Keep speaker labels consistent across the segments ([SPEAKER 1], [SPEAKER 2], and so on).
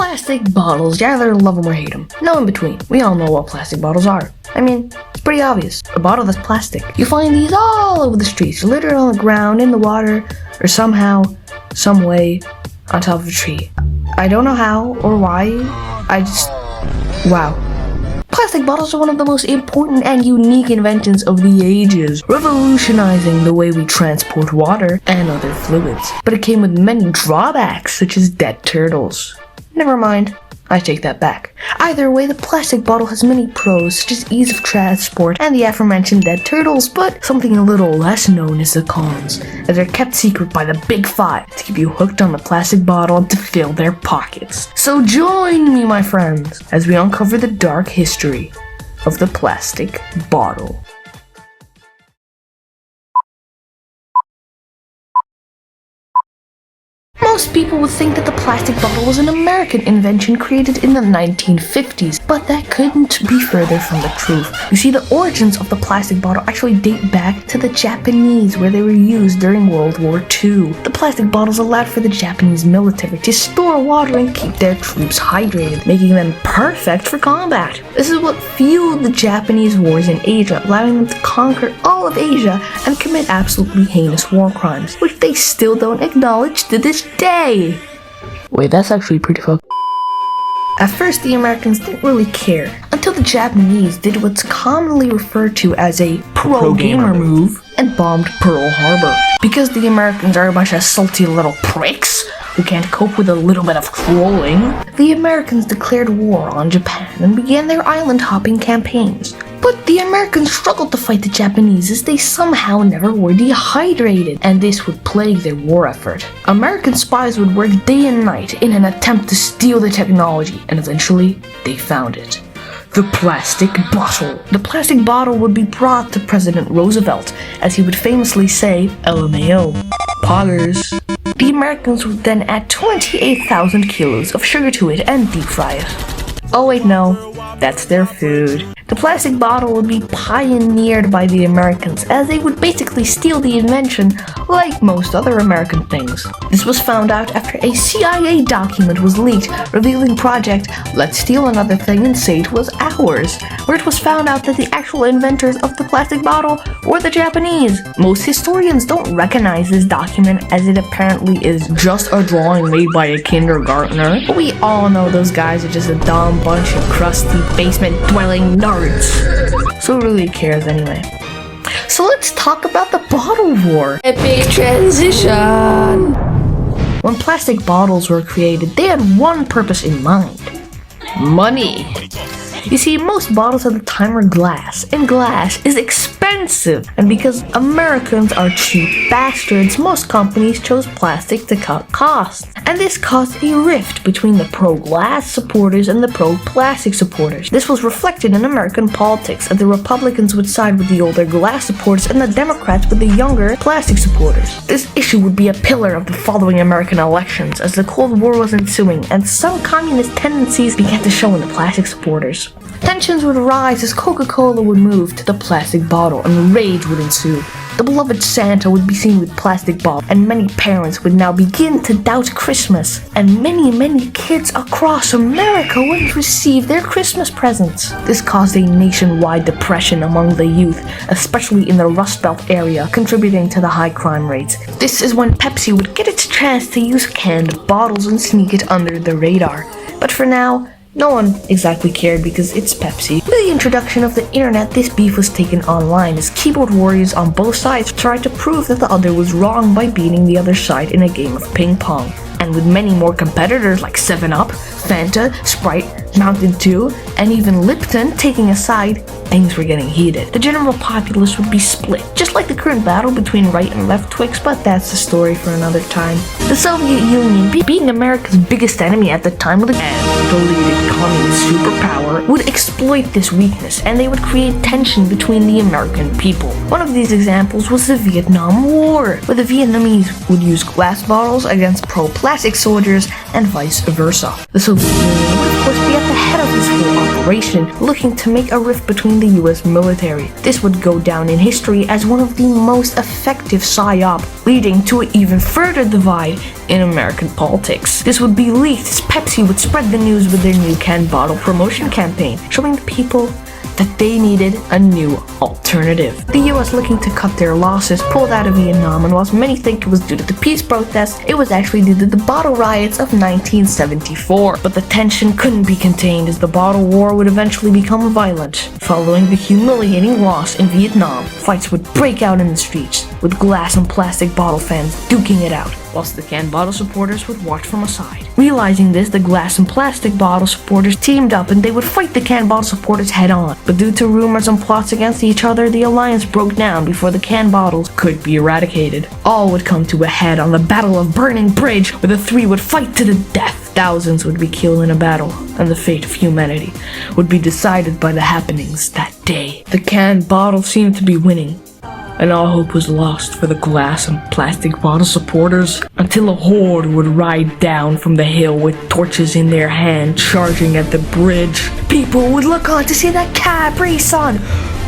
[SPEAKER 1] Plastic bottles, you either love them or hate them. No in between. We all know what plastic bottles are. I mean, it's pretty obvious. A bottle that's plastic. You find these all over the streets, littered on the ground, in the water, or somehow, some way, on top of a tree. I don't know how or why. Wow. Plastic bottles are one of the most important and unique inventions of the ages, revolutionizing the way we transport water and other fluids. But it came with many drawbacks, such as dead turtles. Never mind, I take that back. Either way, the plastic bottle has many pros, such as ease of transport and the aforementioned dead turtles, but something a little less known is the cons, as they're kept secret by the Big Five to keep you hooked on the plastic bottle and to fill their pockets. So join me, my friends, as we uncover the dark history of the plastic bottle. Most people would think that the plastic bottle was an American invention created in the 1950s, but that couldn't be further from the truth. You see, the origins of the plastic bottle actually date back to the Japanese, where they were used during World War II. The plastic bottles allowed for the Japanese military to store water and keep their troops hydrated, making them perfect for combat. This is what fueled the Japanese wars in Asia, allowing them to conquer all of Asia and commit absolutely heinous war crimes, which they still don't acknowledge to this day. Wait, that's actually pretty fucked. At first, the Americans didn't really care, until the Japanese did what's commonly referred to as a pro-gamer move and bombed Pearl Harbor. Because the Americans are a bunch of salty little pricks who can't cope with a little bit of trolling, the Americans declared war on Japan and began their island-hopping campaigns. But the Americans struggled to fight the Japanese as they somehow never were dehydrated, and this would plague their war effort. American spies would work day and night in an attempt to steal the technology, and eventually they found it. The plastic bottle. The plastic bottle would be brought to President Roosevelt, as he would famously say, LMAO, poggers. The Americans would then add 28,000 kilos of sugar to it and deep fry it. Oh wait, no, that's their food. The plastic bottle would be pioneered by the Americans, as they would basically steal the invention like most other American things. This was found out after a CIA document was leaked revealing Project Let's Steal Another Thing and Say It Was Ours, where it was found out that the actual inventors of the plastic bottle were the Japanese. Most historians don't recognize this document, as it apparently is just a drawing made by a kindergartner, but we all know those guys are just a dumb bunch of crusty basement-dwelling nerds. So who really cares anyway? So let's talk about the bottle war. Epic transition! When plastic bottles were created, they had one purpose in mind: money. You see, most bottles at the time were glass, and glass is expensive. And because Americans are cheap bastards, most companies chose plastic to cut costs. And this caused a rift between the pro-glass supporters and the pro-plastic supporters. This was reflected in American politics, as the Republicans would side with the older glass supporters and the Democrats with the younger plastic supporters. This issue would be a pillar of the following American elections, as the Cold War was ensuing and some communist tendencies began to show in the plastic supporters. Tensions would rise as Coca-Cola would move to the plastic bottle, and rage would ensue. The beloved Santa would be seen with plastic bottle, and many parents would now begin to doubt Christmas. And many kids across America wouldn't receive their Christmas presents. This caused a nationwide depression among the youth, especially in the Rust Belt area, contributing to the high crime rates. This is when Pepsi would get its chance to use canned bottles and sneak it under the radar. But for now, no one exactly cared because it's Pepsi. With the introduction of the internet, this beef was taken online as keyboard warriors on both sides tried to prove that the other was wrong by beating the other side in a game of ping pong. And with many more competitors like 7-Up, Fanta, Sprite, Mountain Dew, and even Lipton taking a side, things were getting heated. The general populace would be split, just like the current battle between right and left Twix, but that's a story for another time. The Soviet Union, being America's biggest enemy at the time with and the leading communist superpower, would exploit this weakness, and they would create tension between the American people. One of these examples was the Vietnam War, where the Vietnamese would use glass bottles against pro-plastic soldiers and vice versa. The Soviet Union would of course be at the head of this whole operation, looking to make a rift between within the US military. This would go down in history as one of the most effective PSYOP, leading to an even further divide in American politics. This would be leaked as Pepsi would spread the news with their new canned bottle promotion campaign, showing the people that they needed a new alternative. The US, looking to cut their losses, pulled out of Vietnam, and whilst many think it was due to the peace protests, it was actually due to the bottle riots of 1974. But the tension couldn't be contained as the bottle war would eventually become violent. Following the humiliating loss in Vietnam, fights would break out in the streets, with glass and plastic bottle fans duking it out, whilst the canned bottle supporters would watch from aside. Realizing this, the glass and plastic bottle supporters teamed up and they would fight the canned bottle supporters head on. But due to rumors and plots against each other, the alliance broke down before the canned bottles could be eradicated. All would come to a head on the Battle of Burning Bridge, where the three would fight to the death. Thousands would be killed in a battle, and the fate of humanity would be decided by the happenings that day. The canned bottle seemed to be winning, and all hope was lost for the glass and plastic bottle supporters until a horde would ride down from the hill with torches in their hand, charging at the bridge. People would look on to see the Capri Sun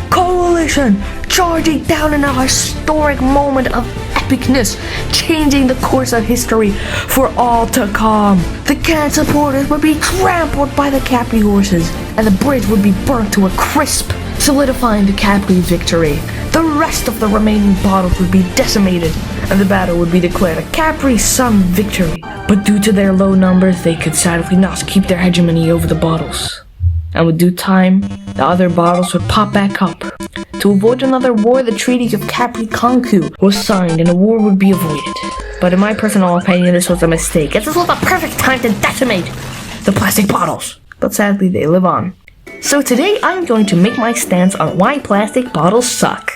[SPEAKER 1] coalition charging down in a historic moment of epicness, changing the course of history for all to come. The can supporters would be trampled by the Capri horses, and the bridge would be burnt to a crisp, solidifying the Capri victory. The rest of the remaining bottles would be decimated, and the battle would be declared a Capri Sun victory. But due to their low numbers, they could sadly not keep their hegemony over the bottles. And with due time, the other bottles would pop back up. To avoid another war, the Treaty of Capri-Concu was signed and a war would be avoided. But in my personal opinion, this was a mistake, as this was the perfect time to decimate the plastic bottles. But sadly, they live on. So today, I'm going to make my stance on why plastic bottles suck.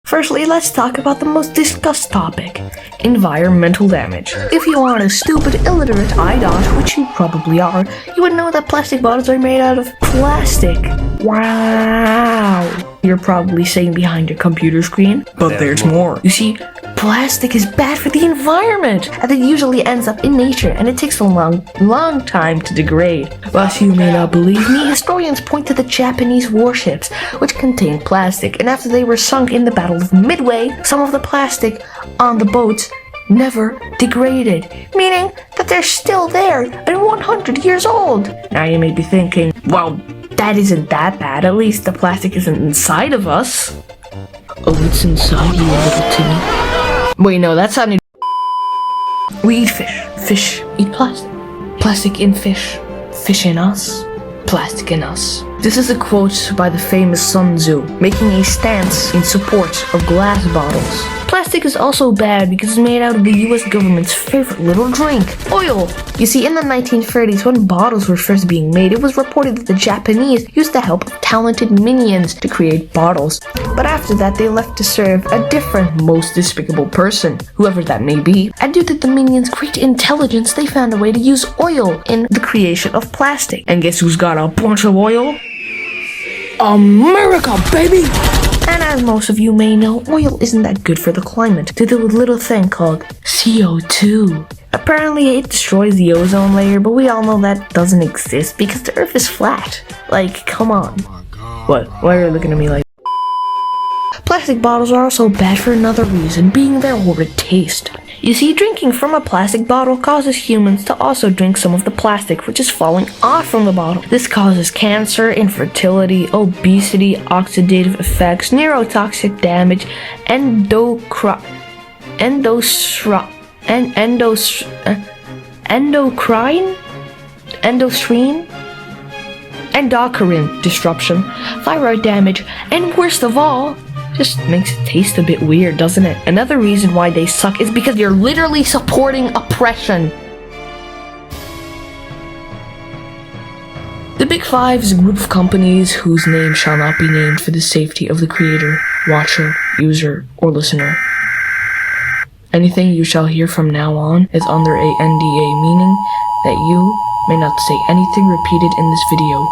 [SPEAKER 1] Firstly, let's talk about the most discussed topic, environmental damage. If you aren't a stupid, illiterate IDOT, which you probably are, you would know that plastic bottles are made out of plastic. Wow! You're probably saying behind your computer screen, but there's more. You see, plastic is bad for the environment, and it usually ends up in nature, and it takes a long time to degrade. Whilst you may not believe me, historians point to the Japanese warships, which contained plastic, and after they were sunk in the Battle of Midway, some of the plastic on the boats never degraded, meaning that they're still there and 100 years old. Now you may be thinking, well, that isn't that bad, at least the plastic isn't inside of us. Oh, it's inside you, little Timmy. Wait, no, that sounded... We eat fish. Fish eat plastic. Plastic in fish. Fish in us. Plastic in us. This is a quote by the famous Sun Tzu, making a stance in support of glass bottles. Plastic is also bad because it's made out of the US government's favorite little drink, oil. You see, in the 1930s, when bottles were first being made, it was reported that the Japanese used the help of talented minions to create bottles. But after that, they left to serve a different, most despicable person, whoever that may be. And due to the minions' great intelligence, they found a way to use oil in the creation of plastic. And guess who's got a bunch of oil? America, baby! And as most of you may know, oil isn't that good for the climate due to a little thing called CO2. Apparently it destroys the ozone layer, but we all know that doesn't exist because the earth is flat. Like, come on. What? Why are you looking at me like... Plastic bottles are also bad for another reason, being their horrid taste. You see, drinking from a plastic bottle causes humans to also drink some of the plastic which is falling off from the bottle. This causes cancer, infertility, obesity, oxidative effects, neurotoxic damage, endocrine disruption, thyroid damage, and worst of all, just makes it taste a bit weird, doesn't it? Another reason why they suck is because you're literally supporting oppression. The Big Five is a group of companies whose name shall not be named for the safety of the creator, watcher, user, or listener. Anything you shall hear from now on is under a NDA, meaning that you may not say anything repeated in this video.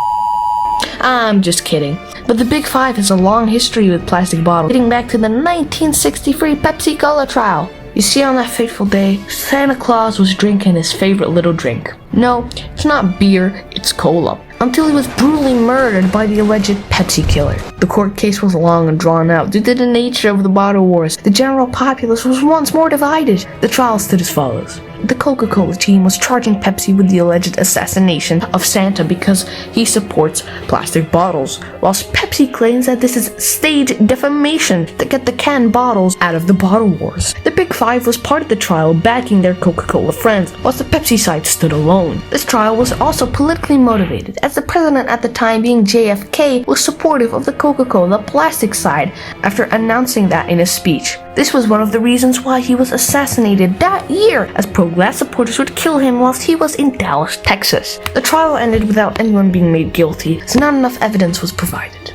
[SPEAKER 1] I'm just kidding. But the Big Five has a long history with plastic bottles, dating back to the 1963 Pepsi Cola trial. You see, on that fateful day, Santa Claus was drinking his favorite little drink. No, it's not beer, it's cola. Until he was brutally murdered by the alleged Pepsi killer. The court case was long and drawn out due to the nature of the bottle wars. The general populace was once more divided. The trial stood as follows. The Coca-Cola team was charging Pepsi with the alleged assassination of Santa because he supports plastic bottles, whilst Pepsi claims that this is stage defamation to get the canned bottles out of the bottle wars. The Big Five was part of the trial, backing their Coca-Cola friends, whilst the Pepsi side stood alone. This trial was also politically motivated, as the president at the time, being JFK, was supportive of the Coca-Cola plastic side after announcing that in his speech. This was one of the reasons why he was assassinated that year, as pro-glass supporters would kill him whilst he was in Dallas, Texas. The trial ended without anyone being made guilty, as not enough evidence was provided.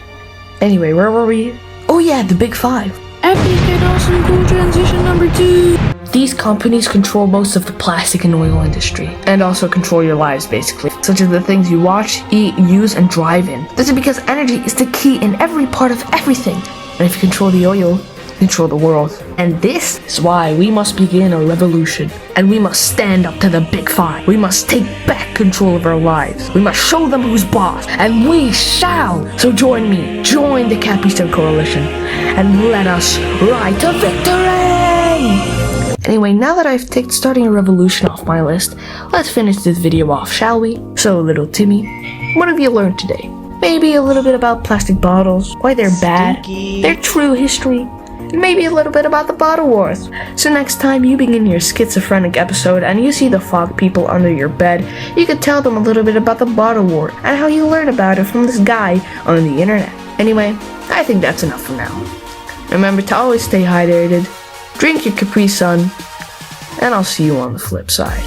[SPEAKER 1] Anyway, where were we? Oh yeah, the Big Five. Epic and awesome cool transition number 2. These companies control most of the plastic and oil industry, and also control your lives basically, such as the things you watch, eat, use, and drive in. This is because energy is the key in every part of everything, and if you control the oil, control the world. And this is why we must begin a revolution, and we must stand up to the Big Five. We must take back control of our lives. We must show them who's boss, and we shall. So join me, join the Capistone Coalition, and let us ride to victory! Anyway, now that I've ticked starting a revolution off my list, let's finish this video off, shall we? So, little Timmy, what have you learned today? Maybe a little bit about plastic bottles, why they're bad, their true history, and maybe a little bit about the bottle wars. So next time you begin your schizophrenic episode and you see the fog people under your bed, you could tell them a little bit about the bottle war and how you learned about it from this guy on the internet. Anyway, I think that's enough for now. Remember to always stay hydrated, drink your Capri Sun, and I'll see you on the flip side.